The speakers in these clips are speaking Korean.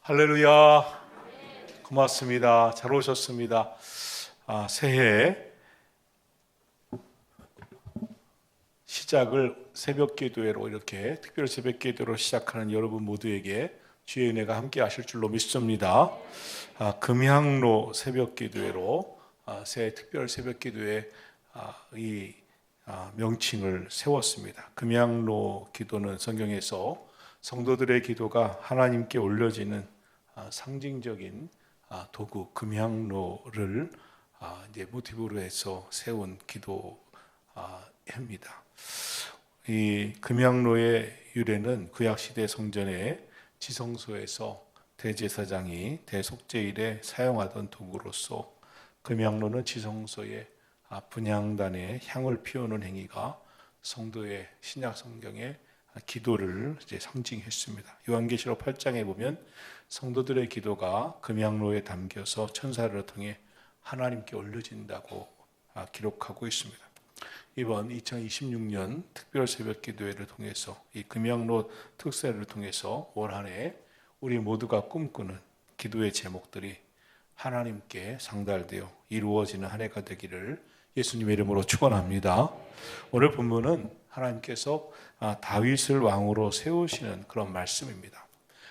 할렐루야. 고맙습니다. 잘 오셨습니다. 새해 시작을 새벽 기도회로 이렇게 특별 새벽 기도로 시작하는 여러분 모두에게 주의 은혜가 함께 하실 줄로 믿습니다. 금향로 새벽 기도회로 새해 특별 새벽 기도회 이 명칭을 세웠습니다. 금향로 기도는 성경에서 성도들의 기도가 하나님께 올려지는 상징적인 도구 금향로를 이제 모티브로 해서 세운 기도입니다. 이 금향로의 유래는 구약 시대 성전의 지성소에서 대제사장이 대속죄일에 사용하던 도구로서 금향로는 지성소의 분향단에 향을 피우는 행위가 성도의 신약 성경의 기도를 이제 상징했습니다. 요한계시록 8장에 보면 성도들의 기도가 금향로에 담겨서 천사를 통해 하나님께 올려진다고 기록하고 있습니다. 이번 2026년 특별 새벽 기도회를 통해서 이 금향로 특세를 통해서 올 한 해 우리 모두가 꿈꾸는 기도의 제목들이 하나님께 상달되어 이루어지는 한 해가 되기를 예수님의 이름으로 축원합니다. 오늘 본문은 하나님께서 다윗을 왕으로 세우시는 그런 말씀입니다.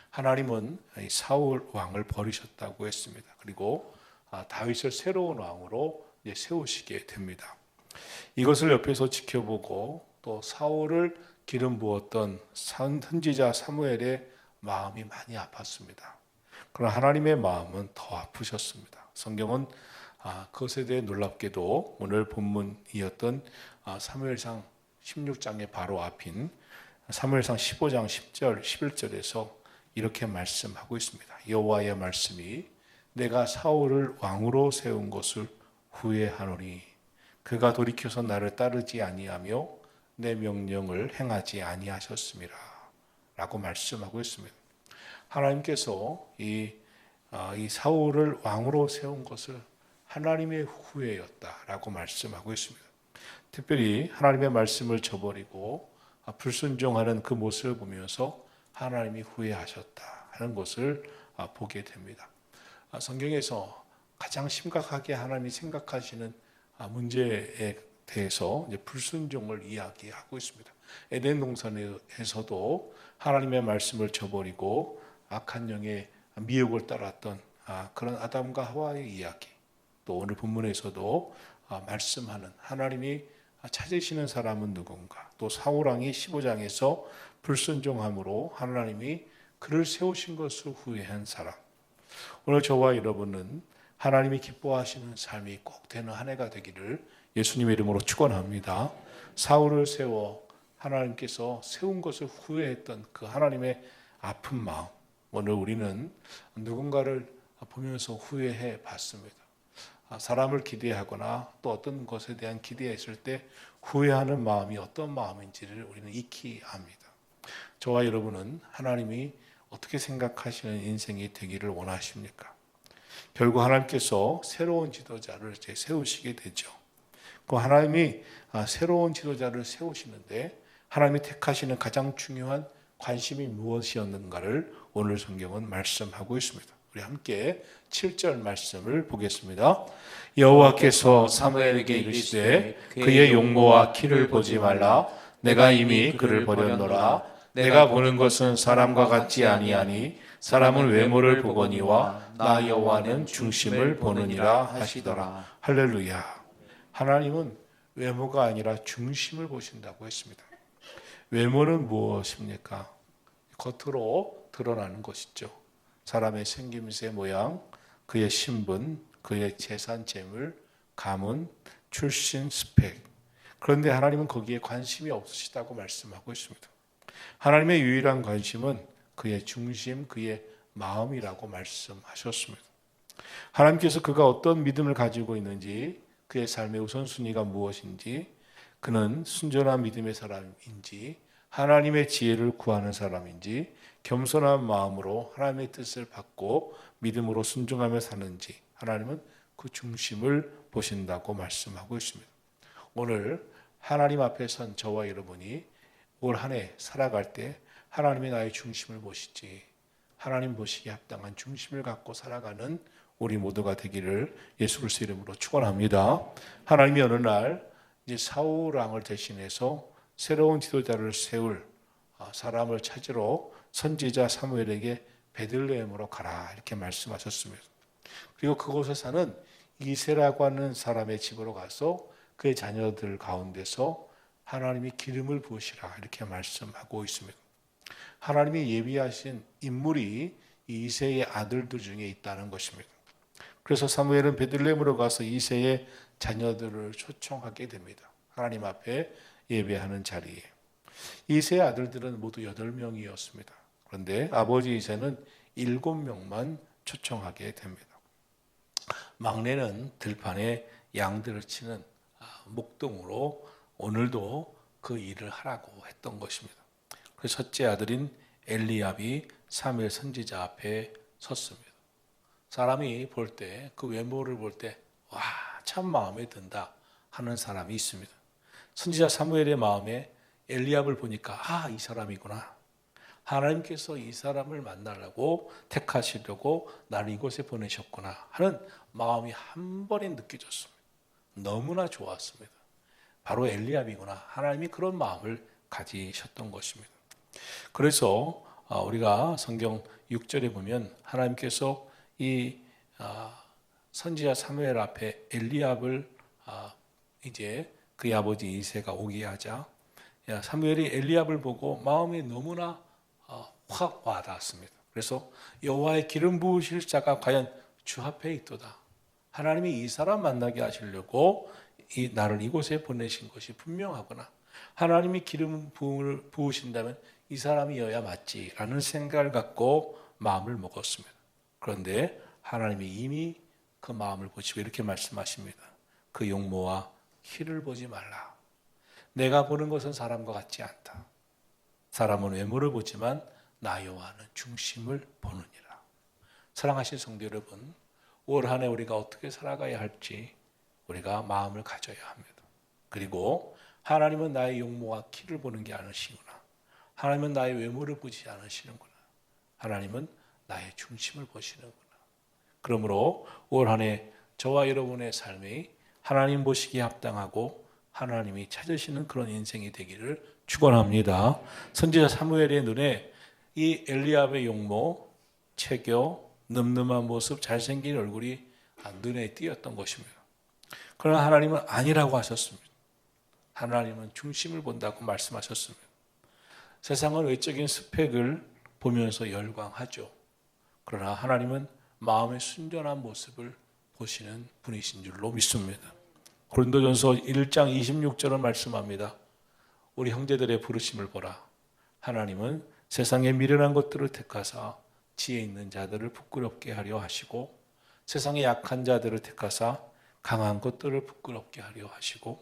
하나님은 사울 왕을 버리셨다고 했습니다. 그리고 다윗을 새로운 왕으로 세우시게 됩니다. 이것을 옆에서 지켜보고 또 사울을 기름 부었던 선지자 사무엘의 마음이 많이 아팠습니다. 그러나 하나님의 마음은 더 아프셨습니다. 성경은 그것에 대해 놀랍게도 오늘 본문이었던 사무엘상 16장의 바로 앞인 사무엘상 15장 10절 11절에서 이렇게 말씀하고 있습니다. 여호와의 말씀이 내가 사울을 왕으로 세운 것을 후회하노니 그가 돌이켜서 나를 따르지 아니하며 내 명령을 행하지 아니하셨음이라 라고 말씀하고 있습니다. 하나님께서 이 사울을 왕으로 세운 것을 하나님의 후회였다라고 말씀하고 있습니다. 특별히 하나님의 말씀을 저버리고 불순종하는 그 모습을 보면서 하나님이 후회하셨다 하는 것을 보게 됩니다. 성경에서 가장 심각하게 하나님이 생각하시는 문제에 대해서 이제 불순종을 이야기하고 있습니다. 에덴 동산에서도 하나님의 말씀을 저버리고 악한 영의 미혹을 따랐던 그런 아담과 하와의 이야기, 또 오늘 본문에서도 말씀하는 하나님이 찾으시는 사람은 누군가, 또 사울왕이 15장에서 불순종함으로 하나님이 그를 세우신 것을 후회한 사람. 오늘 저와 여러분은 하나님이 기뻐하시는 삶이 꼭 되는 한 해가 되기를 예수님의 이름으로 축원합니다. 사울을 세워 하나님께서 세운 것을 후회했던 그 하나님의 아픈 마음, 오늘 우리는 누군가를 보면서 후회해 봤습니다. 사람을 기대하거나 또 어떤 것에 대한 기대했을 때 후회하는 마음이 어떤 마음인지를 우리는 익히 압니다. 저와 여러분은 하나님이 어떻게 생각하시는 인생이 되기를 원하십니까? 결국 하나님께서 새로운 지도자를 세우시게 되죠. 그 하나님이 새로운 지도자를 세우시는데 하나님이 택하시는 가장 중요한 관심이 무엇이었는가를 오늘 성경은 말씀하고 있습니다. 우리 함께 7절 말씀을 보겠습니다. 여호와께서 사무엘에게 이르시되 그의 용모와 키를 보지 말라. 내가 이미 그를 버렸노라. 내가 보는 것은 사람과 같지 아니하니 사람은 외모를 보거니와 나 여호와는 중심을 보느니라 하시더라. 할렐루야. 하나님은 외모가 아니라 중심을 보신다고 했습니다. 외모는 무엇입니까? 겉으로 드러나는 것이죠. 사람의 생김새, 모양, 그의 신분, 그의 재산, 재물, 가문, 출신, 스펙. 그런데 하나님은 거기에 관심이 없으시다고 말씀하고 있습니다. 하나님의 유일한 관심은 그의 중심, 그의 마음이라고 말씀하셨습니다. 하나님께서 그가 어떤 믿음을 가지고 있는지, 그의 삶의 우선순위가 무엇인지, 그는 순전한 믿음의 사람인지, 하나님의 지혜를 구하는 사람인지, 겸손한 마음으로 하나님의 뜻을 받고 믿음으로 순종하며 사는지, 하나님은 그 중심을 보신다고 말씀하고 있습니다. 오늘 하나님 앞에 선 저와 여러분이 올 한 해 살아갈 때 하나님이 나의 중심을 보시지, 하나님 보시기에 합당한 중심을 갖고 살아가는 우리 모두가 되기를 예수 그리스도 이름으로 축원합니다. 하나님이 어느 날 이제 사울 왕을 대신해서 새로운 지도자를 세울 사람을 찾으러 선지자 사무엘에게 베들레헴으로 가라 이렇게 말씀하셨습니다. 그리고 그곳에 사는 이새라고 하는 사람의 집으로 가서 그의 자녀들 가운데서 하나님이 기름을 부으시라 이렇게 말씀하고 있습니다. 하나님이 예비하신 인물이 이새의 아들들 중에 있다는 것입니다. 그래서 사무엘은 베들레헴으로 가서 이새의 자녀들을 초청하게 됩니다. 하나님 앞에 예배하는 자리에. 이새의 아들들은 모두 8명이었습니다. 그런데 아버지 이새는 7명만 초청하게 됩니다. 막내는 들판에 양들을 치는 목동으로 오늘도 그 일을 하라고 했던 것입니다. 그래서 첫째 아들인 엘리압이 사무엘 선지자 앞에 섰습니다. 사람이 볼 때 그 외모를 볼 때 와, 참 마음에 든다 하는 사람이 있습니다. 선지자 사무엘의 마음에 엘리압을 보니까 이 사람이구나. 하나님께서 이 사람을 만나려고 택하시려고 나를 이곳에 보내셨구나 하는 마음이 한 번에 느껴졌습니다. 너무나 좋았습니다. 바로 엘리압이구나. 하나님이 그런 마음을 가지셨던 것입니다. 그래서 우리가 성경 6절에 보면 하나님께서 이 선지자 사무엘 앞에 엘리압을 이제 그의 아버지 이새가 오게 하자 사무엘이 엘리압을 보고 마음이 너무나 확 와닿았습니다. 그래서 여호와의 기름 부으실 자가 과연 주 앞에 있도다. 하나님이 이 사람 만나게 하시려고 나를 이곳에 보내신 것이 분명하구나. 하나님이 기름 부으신다면 이 사람이어야 맞지라는 생각을 갖고 마음을 먹었습니다. 그런데 하나님이 이미 그 마음을 보시고 이렇게 말씀하십니다. 그 용모와 키를 보지 말라. 내가 보는 것은 사람과 같지 않다. 사람은 외모를 보지만 나 여호와는 중심을 보느니라. 사랑하신 성도 여러분, 올 한 해 우리가 어떻게 살아가야 할지 우리가 마음을 가져야 합니다. 그리고 하나님은 나의 용모와 키를 보는 게 아니시구나. 하나님은 나의 외모를 보지 않으시는구나. 하나님은 나의 중심을 보시는구나. 그러므로 올 한 해 저와 여러분의 삶이 하나님 보시기에 합당하고 하나님이 찾으시는 그런 인생이 되기를 축원합니다. 선지자 사무엘의 눈에 이 엘리압의 용모, 체교, 늠름한 모습, 잘생긴 얼굴이 눈에 띄었던 것입니다. 그러나 하나님은 아니라고 하셨습니다. 하나님은 중심을 본다고 말씀하셨습니다. 세상은 외적인 스펙을 보면서 열광하죠. 그러나 하나님은 마음의 순전한 모습을 보시는 분이신 줄로 믿습니다. 고린도전서 1장 26절은 말씀합니다. 우리 형제들의 부르심을 보라. 하나님은 세상의 미련한 것들을 택하사 지혜 있는 자들을 부끄럽게 하려 하시고 세상의 약한 자들을 택하사 강한 것들을 부끄럽게 하려 하시고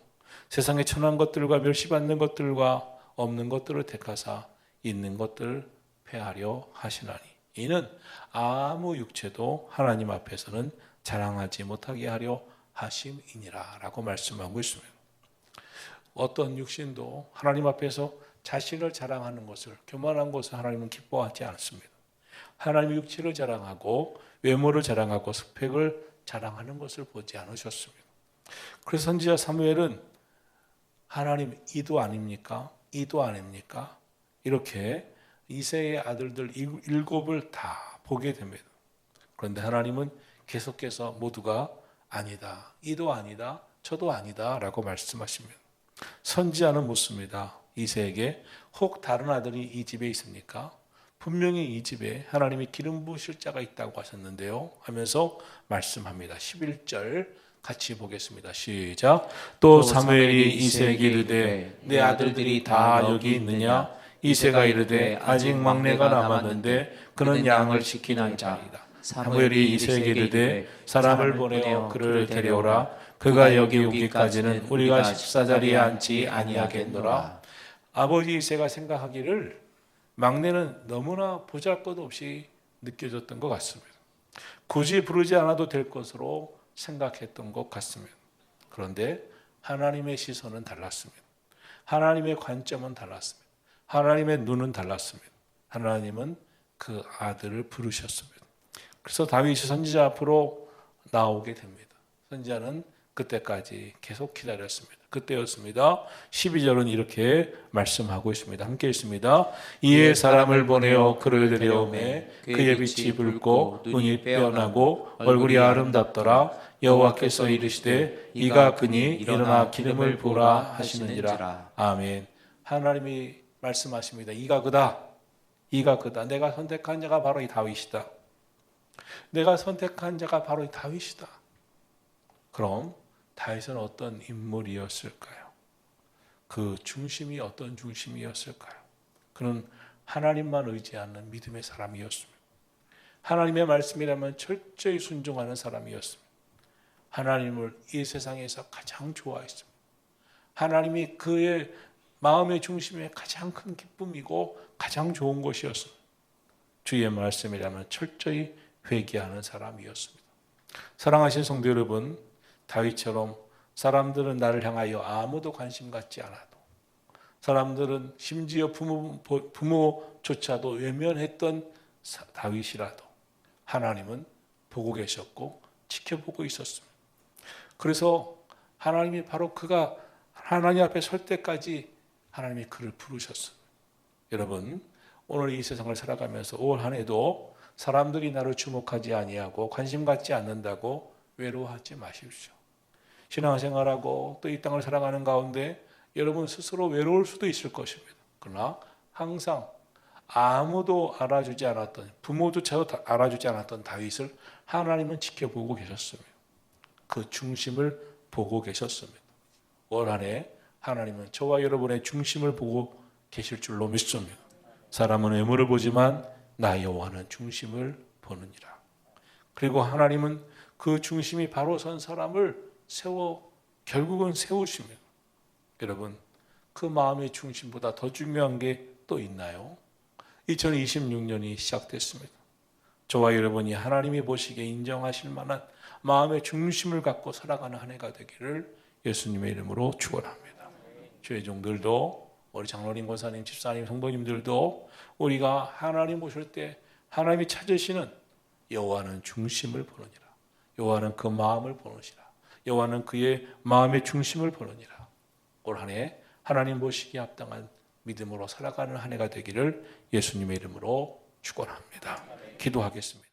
세상의 천한 것들과 멸시받는 것들과 없는 것들을 택하사 있는 것들을 폐하려 하시나니 이는 아무 육체도 하나님 앞에서는 자랑하지 못하게 하려 하심이니라 라고 말씀하고 있습니다. 어떤 육신도 하나님 앞에서 자신을 자랑하는 것을, 교만한 것을 하나님은 기뻐하지 않습니다. 하나님의 육체를 자랑하고 외모를 자랑하고 스펙을 자랑하는 것을 보지 않으셨습니다. 그래서 선지자 사무엘은 하나님 이도 아닙니까? 이도 아닙니까? 이렇게 이새의 아들들 7을 다 보게 됩니다. 그런데 하나님은 계속해서 모두가 아니다, 이도 아니다, 저도 아니다 라고 말씀하십니다. 선지자는 묻습니다. 이새에게 혹 다른 아들이 이 집에 있습니까? 분명히 이 집에 하나님이 기름 부으실 자가 있다고 하셨는데요 하면서 말씀합니다. 11절 같이 보겠습니다. 시작. 또 사무엘이 이새에게 이르되 내 아들들이 다 여기 있느냐? 이새가 이르되 아직 막내가 남았는데 그는 양을 지키는 자이다. 사무엘이 이새에게 이르되 사람을 보내어 그를 데려오라. 그가 여기 오기까지는 우리가 식사자리에 앉지 아니하겠노라. 아버지 이새가 생각하기를 막내는 너무나 보잘것없이 느껴졌던 것 같습니다. 굳이 부르지 않아도 될 것으로 생각했던 것 같습니다. 그런데 하나님의 시선은 달랐습니다. 하나님의 관점은 달랐습니다. 하나님의 눈은 달랐습니다. 하나님은 그 아들을 부르셨습니다. 그래서 다윗이 선지자 앞으로 나오게 됩니다. 선지자는 그때까지 계속 기다렸습니다. 그때였습니다. 12절은 이렇게 말씀하고 있습니다. 함께 읽습니다. 이에 사람을 보내어 그를 데려오매 그의 빛이 붉고 눈이 빼어나고 얼굴이 아름답더라. 여호와께서 이르시되 이가 그니 일어나 기름을 부으라 하시느니라. 아멘. 하나님이 말씀하십니다. 이가 그다. 이가 그다. 내가 선택한 자가 바로 이 다윗이다. 내가 선택한 자가 바로 이 다윗이다. 그럼 다윗은 어떤 인물이었을까요? 그 중심이 어떤 중심이었을까요? 그는 하나님만 의지하는 믿음의 사람이었습니다. 하나님의 말씀이라면 철저히 순종하는 사람이었습니다. 하나님을 이 세상에서 가장 좋아했습니다. 하나님이 그의 마음의 중심에 가장 큰 기쁨이고 가장 좋은 것이었습니다. 주의 말씀이라면 철저히 회개하는 사람이었습니다. 사랑하신 성도 여러분, 다윗처럼 사람들은 나를 향하여 아무도 관심 갖지 않아도, 사람들은 심지어 부모조차도 외면했던 다윗이라도 하나님은 보고 계셨고 지켜보고 있었습니다. 그래서 하나님이 바로 그가 하나님 앞에 설 때까지 하나님이 그를 부르셨습니다. 여러분, 오늘 이 세상을 살아가면서 올 한 해도 사람들이 나를 주목하지 아니하고 관심 갖지 않는다고 외로워하지 마십시오. 신앙생활하고 또 이 땅을 살아가는 가운데 여러분 스스로 외로울 수도 있을 것입니다. 그러나 항상 아무도 알아주지 않았던, 부모조차도 알아주지 않았던 다윗을 하나님은 지켜보고 계셨습니다. 그 중심을 보고 계셨습니다. 올 한 해 하나님은 저와 여러분의 중심을 보고 계실 줄로 믿습니다. 사람은 외모를 보지만 나 여호와는 중심을 보느니라. 그리고 하나님은 그 중심이 바로 선 사람을 결국은 세우십니다. 여러분, 그 마음의 중심보다 더 중요한 게 또 있나요? 2026년이 시작됐습니다. 저와 여러분이 하나님이 보시기에 인정하실 만한 마음의 중심을 갖고 살아가는 한 해가 되기를 예수님의 이름으로 축원합니다. 주의 종들도, 우리 장로님, 권사님, 집사님, 성도님들도 우리가 하나님 보실 때 하나님이 찾으시는 여호와는 중심을 보느니라. 여호와는 그 마음을 보느시라. 여호와는 그의 마음의 중심을 보느니라. 올 한 해 하나님 보시기에 합당한 믿음으로 살아가는 한 해가 되기를 예수님의 이름으로 축원합니다. 기도하겠습니다.